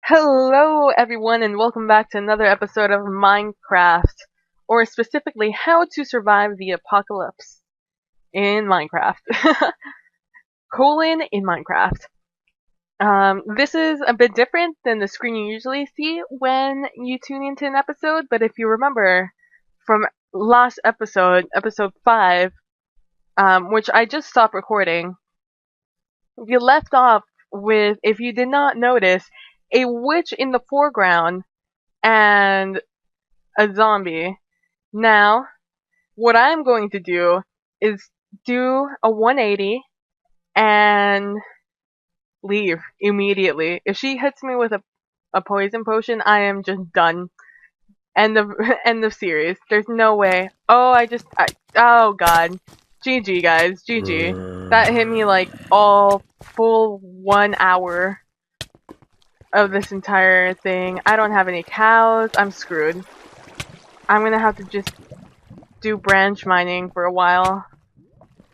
Hello, everyone, and welcome back to another episode of Minecraft, or specifically, how to survive the apocalypse in Minecraft. Colon in Minecraft. This is a bit different than the screen you usually see when you tune into an episode, but if you remember from last episode, episode 5, which I just stopped recording, we left off with, if you did not notice, a witch in the foreground and a zombie. Now, what I'm going to do is do a 180 and leave immediately. If she hits me with a poison potion, I am just done. End of end of series. There's no way. Oh god. GG guys, GG. That hit me like all full 1 hour of this entire thing. I don't have any cows. I'm screwed. I'm gonna have to just do branch mining for a while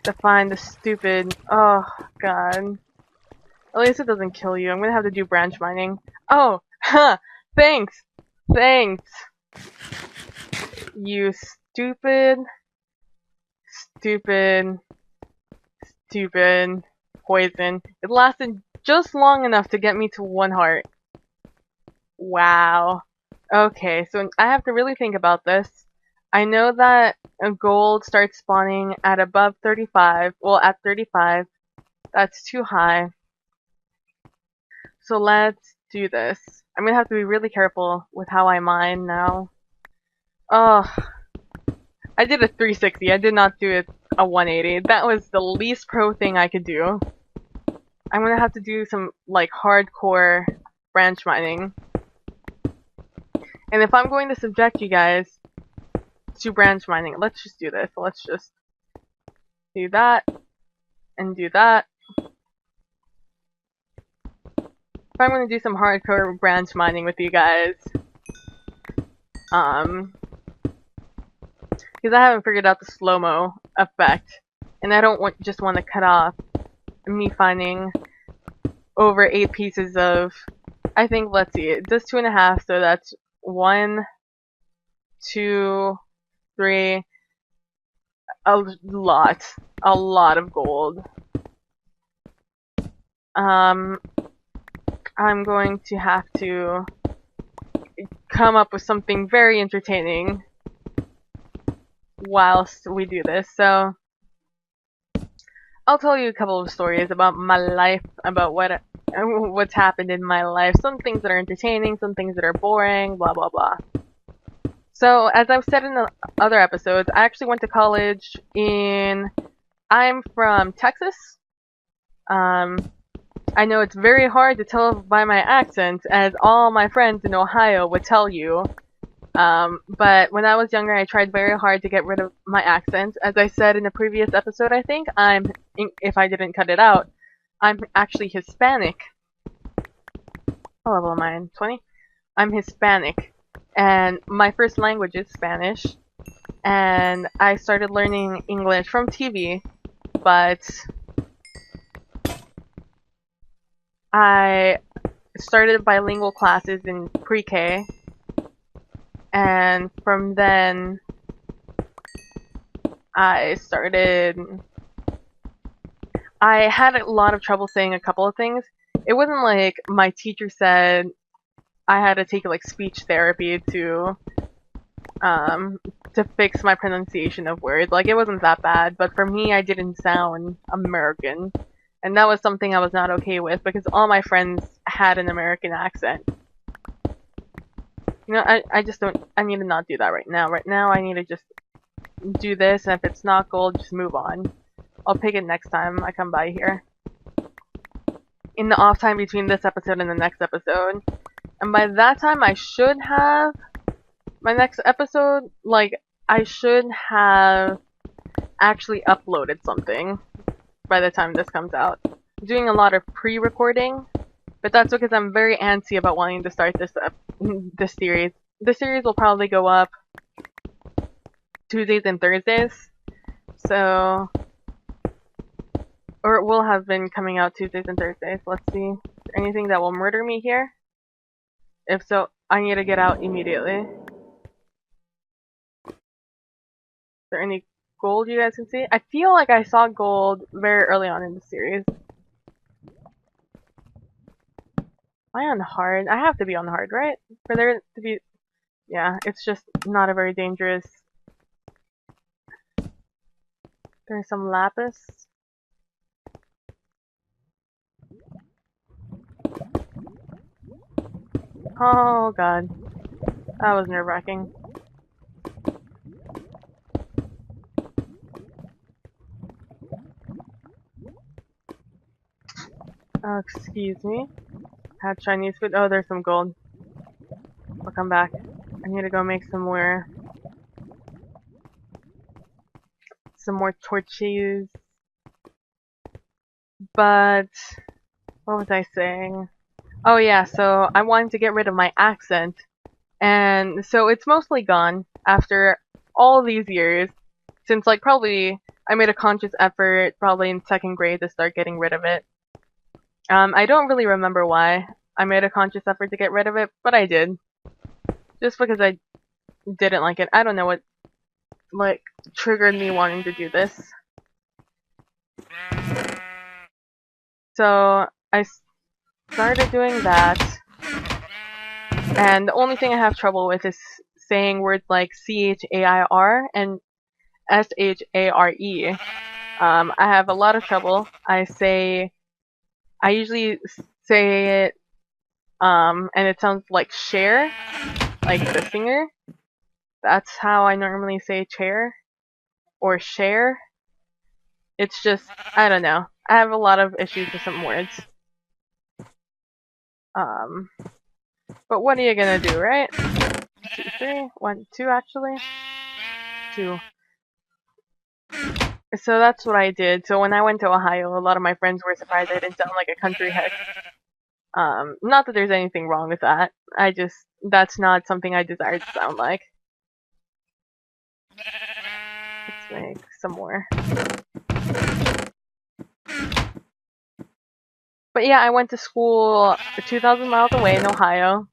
to find the stupid. Oh god. At least it doesn't kill you. I'm gonna have to do branch mining. Oh, huh. Thanks. Thanks. You stupid, stupid, stupid poison. It lasted just long enough to get me to 1 heart. Wow. Okay, so I have to really think about this. I know that gold starts spawning at above 35. Well, at 35. That's too high. So let's do this. I'm gonna have to be really careful with how I mine now. Oh, I did a 360. I did not do a 180. That was the least pro thing I could do. I'm gonna have to do some, like, hardcore branch mining. And if I'm going to subject you guys to branch mining, let's just do this. Let's just do that and do that. If I'm going to do some hardcore branch mining with you guys, because I haven't figured out the slow-mo effect, and I don't just want to cut off me finding over 8 pieces of, I think, let's see, it does 2.5, so that's 1, 2, 3, a lot of gold. I'm going to have to come up with something very entertaining whilst we do this. So I'll tell you a couple of stories about my life, about what's happened in my life. Some things that are entertaining, some things that are boring, blah blah blah. So as I've said in the other episodes, I actually went to college I'm from Texas. I know it's very hard to tell by my accent, as all my friends in Ohio would tell you. But when I was younger, I tried very hard to get rid of my accent. As I said in a previous episode, I think, if I didn't cut it out, I'm actually Hispanic. What level am I in? 20? I'm Hispanic. And my first language is Spanish. And I started learning English from TV, but I started bilingual classes in pre-K, and from then I had a lot of trouble saying a couple of things. It wasn't like my teacher said I had to take like speech therapy to fix my pronunciation of words. Like, it wasn't that bad, but for me, I didn't sound American. And that was something I was not okay with, because all my friends had an American accent. You know, I need to not do that right now. Right now, I need to just do this, and if it's not gold, just move on. I'll pick it next time I come by here. In the off time between this episode and the next episode. And by that time, I should have my next episode, like, I should have actually uploaded something by the time this comes out. I'm doing a lot of pre-recording, but that's because I'm very antsy about wanting to start this series. This series will probably go up Tuesdays and Thursdays, so, or it will have been coming out Tuesdays and Thursdays. Let's see, is there anything that will murder me here? If so, I need to get out immediately. Is there any gold you guys can see? I feel like I saw gold very early on in the series. Am I on hard? I have to be on hard, right? For there to be... Yeah, it's just not a very dangerous... There's some lapis. Oh god. That was nerve-wracking. Excuse me. Had Chinese food. Oh, there's some gold. I'll come back. I need to go make some more torches. But what was I saying? Oh yeah, so I wanted to get rid of my accent. And so it's mostly gone after all these years. Since like probably I made a conscious effort probably in 2nd grade to start getting rid of it. I don't really remember why I made a conscious effort to get rid of it, but I did. Just because I didn't like it. I don't know what like triggered me wanting to do this. So I started doing that, and the only thing I have trouble with is saying words like CHAIR and SHARE. I have a lot of trouble. I usually say it, and it sounds like share, like the singer. That's how I normally say chair or share. It's just, I don't know. I have a lot of issues with some words. But what are you gonna do, right? 2, 3, 1, 2 actually. 2. So that's what I did. So when I went to Ohio, a lot of my friends were surprised I didn't sound like a country head. Not that there's anything wrong with that. That's not something I desire to sound like. Let's make some more. But yeah, I went to school 2,000 miles away in Ohio.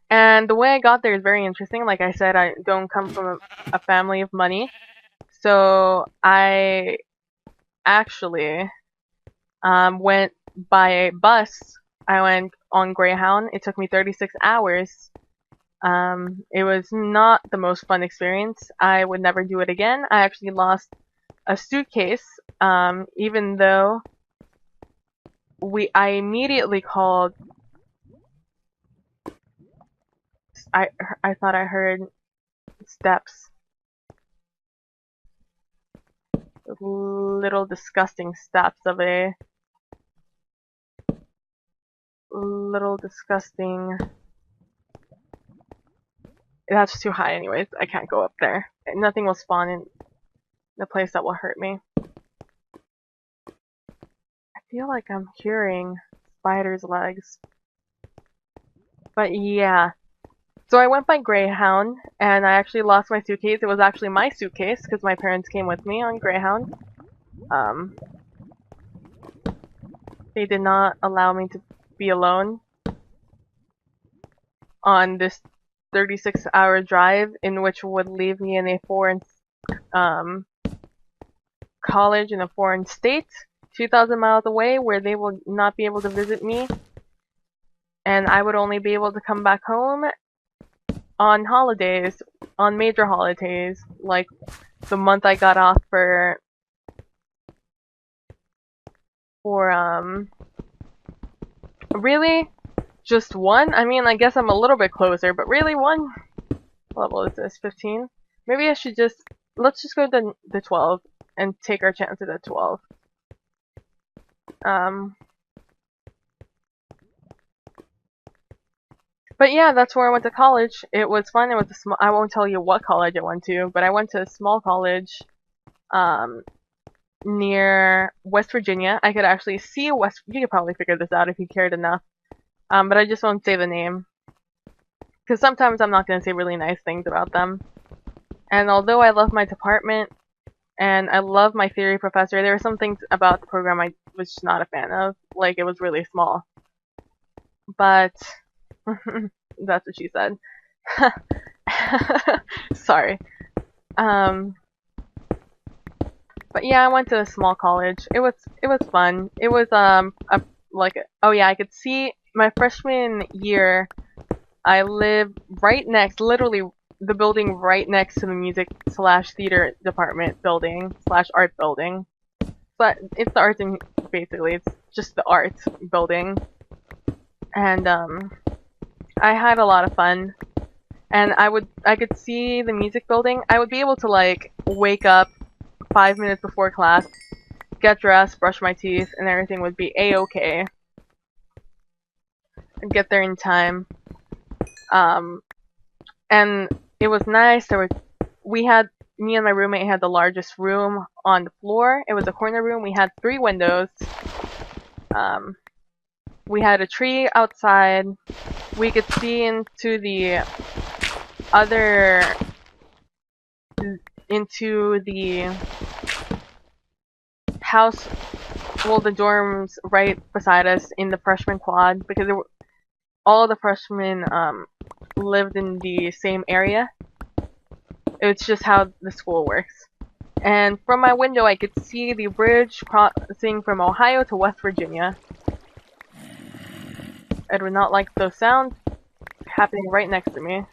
And the way I got there is very interesting. Like I said, I don't come from a family of money. So I actually went by bus. I went on Greyhound. It took me 36 hours. It was not the most fun experience. I would never do it again. I actually lost a suitcase, even though I immediately called. I thought I heard steps. Little disgusting steps of a little disgusting. That's too high anyways. I can't go up there. Nothing will spawn in the place that will hurt me. I feel like I'm hearing spider's legs. But yeah. So I went by Greyhound, and I actually lost my suitcase. It was actually my suitcase, because my parents came with me on Greyhound. They did not allow me to be alone on this 36-hour drive, in which would leave me in a foreign college in a foreign state, 2,000 miles away, where they will not be able to visit me, and I would only be able to come back home on holidays, on major holidays, like the month I got off for really? Just one? I mean, I guess I'm a little bit closer, but really one? What level is this? 15? Maybe I should let's just go to the 12 and take our chances at 12. But yeah, that's where I went to college. It was fun. It was I won't tell you what college I went to, but I went to a small college, near West Virginia. I could actually see you could probably figure this out if you cared enough. But I just won't say the name. Because sometimes I'm not going to say really nice things about them. And although I love my department, and I love my theory professor, there were some things about the program I was just not a fan of. Like, it was really small. But That's what she said. Sorry. Um, but yeah, I went to a small college. It was fun. It was oh yeah, I could see my freshman year. I lived right next, literally the building right next to the music slash theater department building slash art building. But it's the arts and basically it's just the arts building, and I had a lot of fun. And I could see the music building. I would be able to like wake up 5 minutes before class, get dressed, brush my teeth, and everything would be a-okay. I'd get there in time. And it was nice. Me and my roommate had the largest room on the floor. It was a corner room. We had 3 windows. We had a tree outside. We could see into the house, well, the dorms right beside us in the freshman quad, because all the freshmen lived in the same area. It's just how the school works. And from my window, I could see the bridge crossing from Ohio to West Virginia. I would not like those sounds happening right next to me.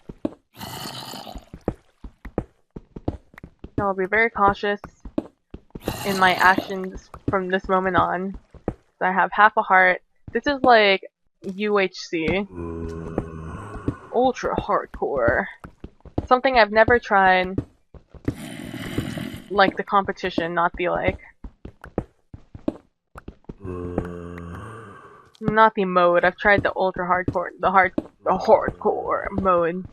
I'll be very cautious in my actions from this moment on. I have half a heart. This is like UHC. Ultra hardcore. Something I've never tried. Like the competition, not the like. Not the mode. I've tried the ultra hardcore, the hardcore mode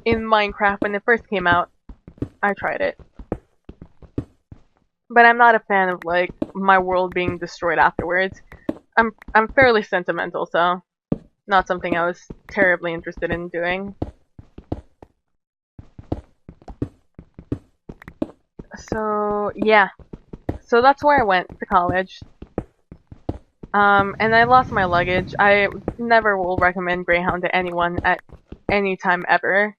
in Minecraft when it first came out. I tried it. But I'm not a fan of like my world being destroyed afterwards. I'm fairly sentimental, so not something I was terribly interested in doing. So yeah. So that's where I went to college. And I lost my luggage. I never will recommend Greyhound to anyone at any time ever.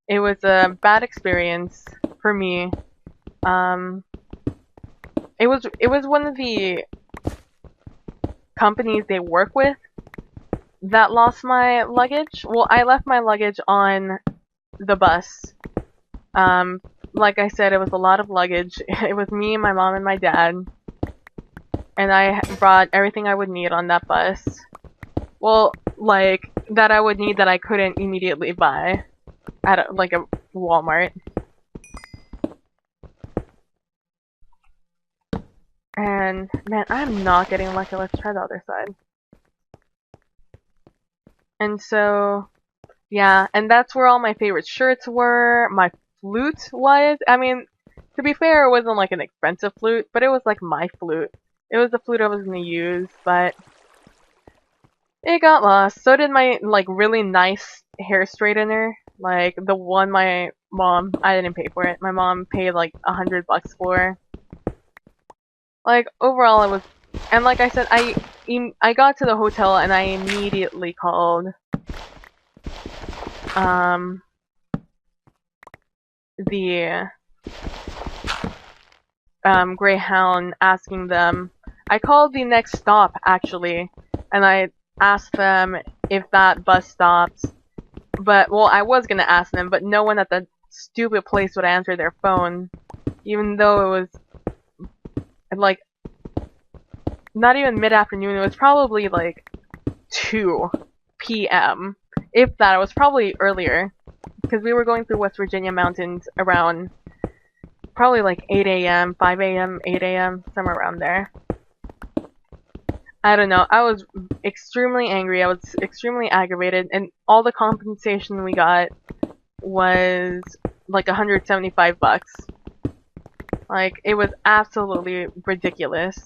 It was a bad experience for me. It was one of the companies they work with that lost my luggage. Well, I left my luggage on the bus. Like I said, it was a lot of luggage. It was me, my mom, and my dad. And I brought everything I would need on that bus. Well, like, that I would need that I couldn't immediately buy at a Walmart. And, man, I'm not getting lucky. Let's try the other side. And so, yeah, and that's where all my favorite shirts were. My flute was. I mean, to be fair, it wasn't like an expensive flute, but it was like my flute. It was the flute I was gonna use, but it got lost. So did my, like, really nice hair straightener. Like, the one my mom, I didn't pay for it. My mom paid like $100 for. Like, overall it was, and like I said, I got to the hotel and I immediately called the Greyhound, asking them. I called the next stop actually, and I asked them if that bus stops. But, well, I was gonna ask them, but no one at the stupid place would answer their phone, even though it was like not even mid-afternoon. It was probably like 2 p.m. If that. It was probably earlier, because we were going through West Virginia mountains around probably like 8 a.m., 5 a.m., 8 a.m., somewhere around there. I don't know. I was extremely angry. I was extremely aggravated, and all the compensation we got was like $175. Like, it was absolutely ridiculous.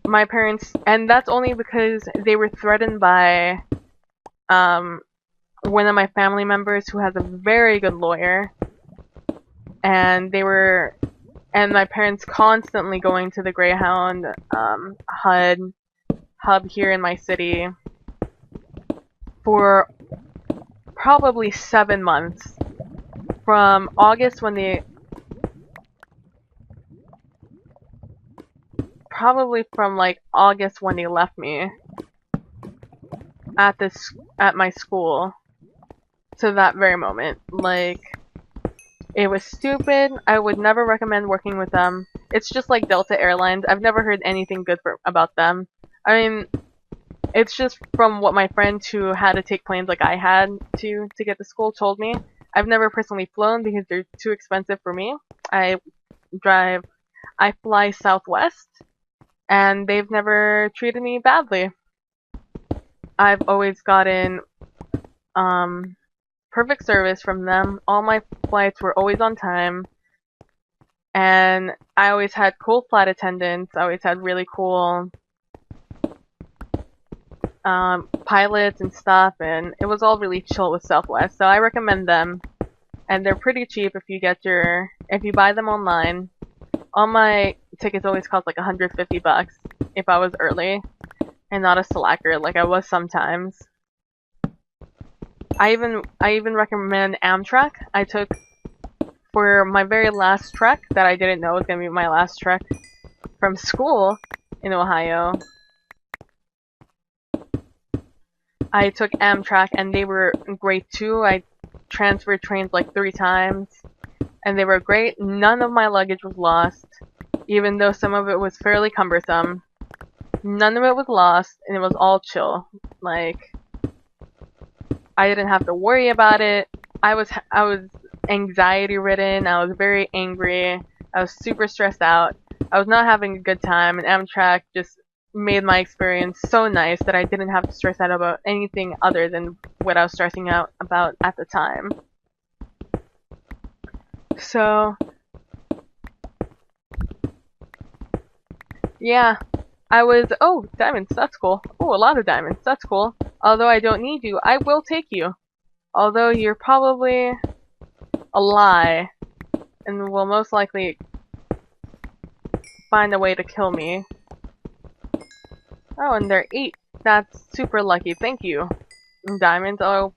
My parents, and that's only because they were threatened by one of my family members who has a very good lawyer, and my parents constantly going to the Greyhound hub here in my city for probably 7 months. From August when they probably from like August when they left me at my school to that very moment. Like, it was stupid. I would never recommend working with them. It's just like Delta Airlines. I've never heard anything good about them. I mean, it's just from what my friend who had to take planes like I had to get to school told me. I've never personally flown because they're too expensive for me. I fly Southwest, and they've never treated me badly. I've always gotten perfect service from them. All my flights were always on time, and I always had cool flight attendants. I always had really cool pilots and stuff, and it was all really chill with Southwest. So I recommend them, and they're pretty cheap if you buy them online. All my tickets always cost like $150 if I was early and not a slacker like I was sometimes. I even recommend Amtrak. I took for my very last trek that I didn't know was gonna be my last trek from school in Ohio. I took Amtrak and they were great too. I transferred trains like 3 times and they were great. None of my luggage was lost, even though some of it was fairly cumbersome. None of it was lost and it was all chill. Like, I didn't have to worry about it. I was anxiety ridden. I was very angry. I was super stressed out. I was not having a good time, and Amtrak just made my experience so nice that I didn't have to stress out about anything other than what I was stressing out about at the time. So, yeah, oh, diamonds, that's cool. Oh, a lot of diamonds, that's cool. Although I don't need you, I will take you. Although you're probably a lie, and will most likely find a way to kill me. Oh, and they're 8. That's super lucky. Thank you. Diamonds, I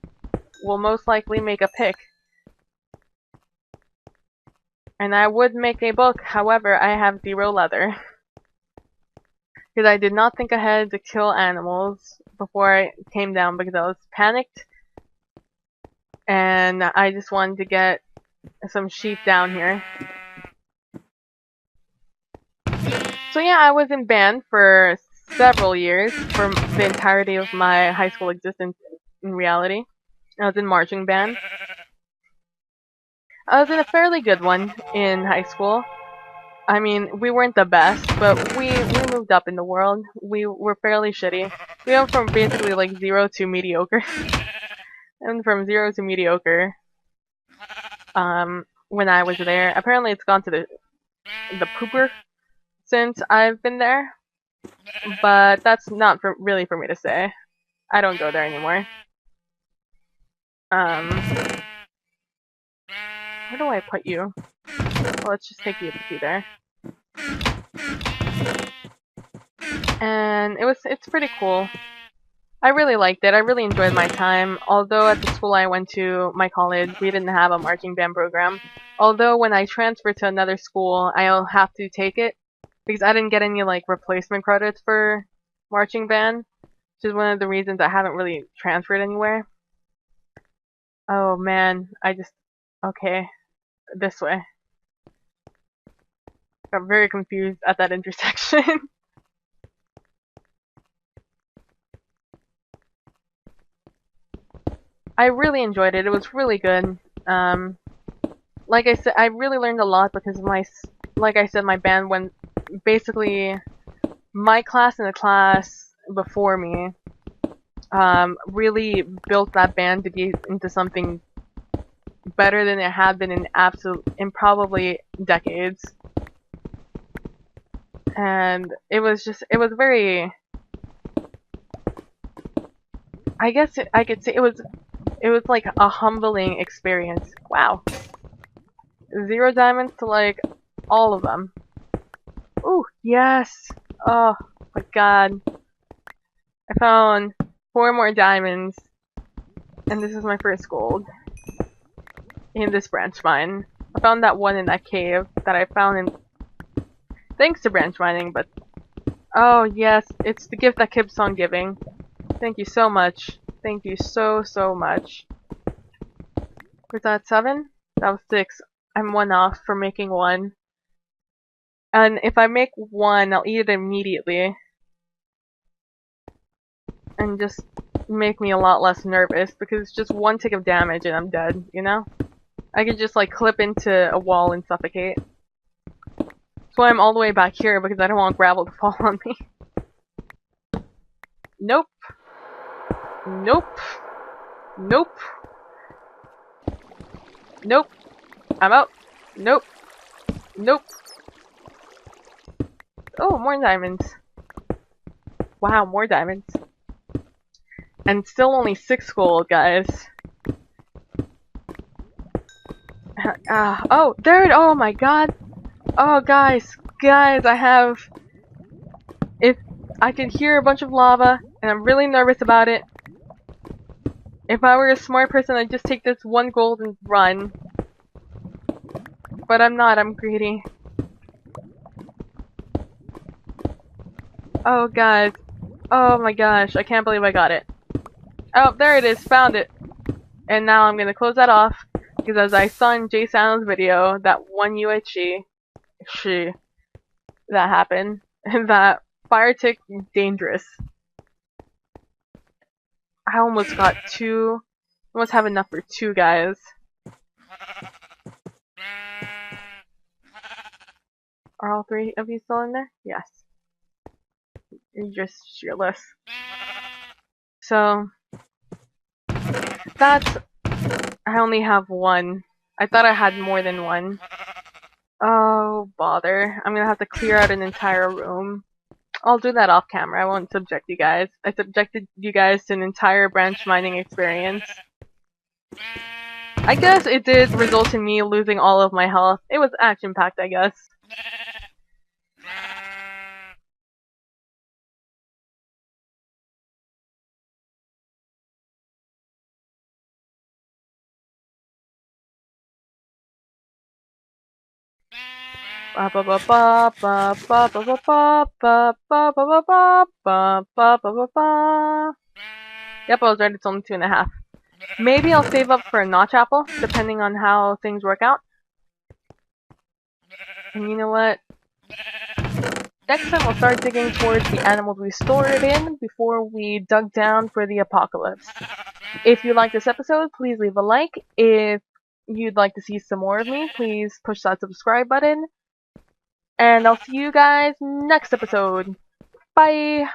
will most likely make a pick. And I would make a book, however, I have 0 leather. Because I did not think ahead to kill animals before I came down because I was panicked. And I just wanted to get some sheep down here. So yeah, I was in band for several years, for the entirety of my high school existence in reality. I was in marching band. I was in a fairly good one in high school. I mean, we weren't the best, but we moved up in the world. We were fairly shitty. We went from basically like 0 to mediocre. And from 0 to mediocre, when I was there. Apparently it's gone to the pooper since I've been there. But that's not really for me to say. I don't go there anymore. Where do I put you? Well, let's just take you to see there. And it's pretty cool. I really liked it. I really enjoyed my time. Although at the school I went to, my college, we didn't have a marching band program. Although when I transferred to another school, I'll have to take it because I didn't get any like replacement credits for marching band, which is one of the reasons I haven't really transferred anywhere. Oh man, okay, this way. Got very confused at that intersection. I really enjoyed it. It was really good. Like I said, I really learned a lot because like I said, my band went basically my class and the class before me really built that band to be into something better than it had been in probably decades. And it was very, I guess I could say it was like a humbling experience. Wow. 0 diamonds to like all of them. Ooh, yes! Oh my god. I found 4 more diamonds. And this is my first gold in this branch mine. I found that one in that cave that I found in thanks to branch mining, but oh yes, it's the gift that keeps on giving. Thank you so much. Thank you so much. Was that 7? That was 6. I'm 1 off for making 1. And if I make 1, I'll eat it immediately. And just make me a lot less nervous, because it's just 1 tick of damage and I'm dead, you know? I could just like clip into a wall and suffocate. That's why I'm all the way back here, because I don't want gravel to fall on me. Nope. Nope. Nope. Nope. I'm out. Nope. Nope. Oh, more diamonds. Wow, more diamonds. And still only 6 gold, guys. Oh, there it- oh my god. Oh, guys. Guys, I have... I can hear a bunch of lava, and I'm really nervous about it. If I were a smart person, I'd just take this 1 gold and run. But I'm not, I'm greedy. Oh, guys. Oh my gosh, I can't believe I got it. Oh, there it is, found it. And now I'm gonna close that off, because as I saw in Jay Sound's video, that one UHG, that happened, and that fire tick, dangerous. I almost got 2, almost have enough for 2 guys. Are all 3 of you still in there? Yes. You're just sheerless. So, that's... I only have 1. I thought I had more than 1. Oh, bother. I'm gonna have to clear out an entire room. I'll do that off camera. I won't subject you guys. I subjected you guys to an entire branch mining experience. I guess it did result in me losing all of my health. It was action-packed, I guess. Yep, I was right, it's only 2.5. Maybe I'll save up for a notch apple, depending on how things work out. And you know what? Next time we'll start digging towards the animals we stored in before we dug down for the apocalypse. If you like this episode, please leave a like. If you'd like to see some more of me, please push that subscribe button. And I'll see you guys next episode. Bye!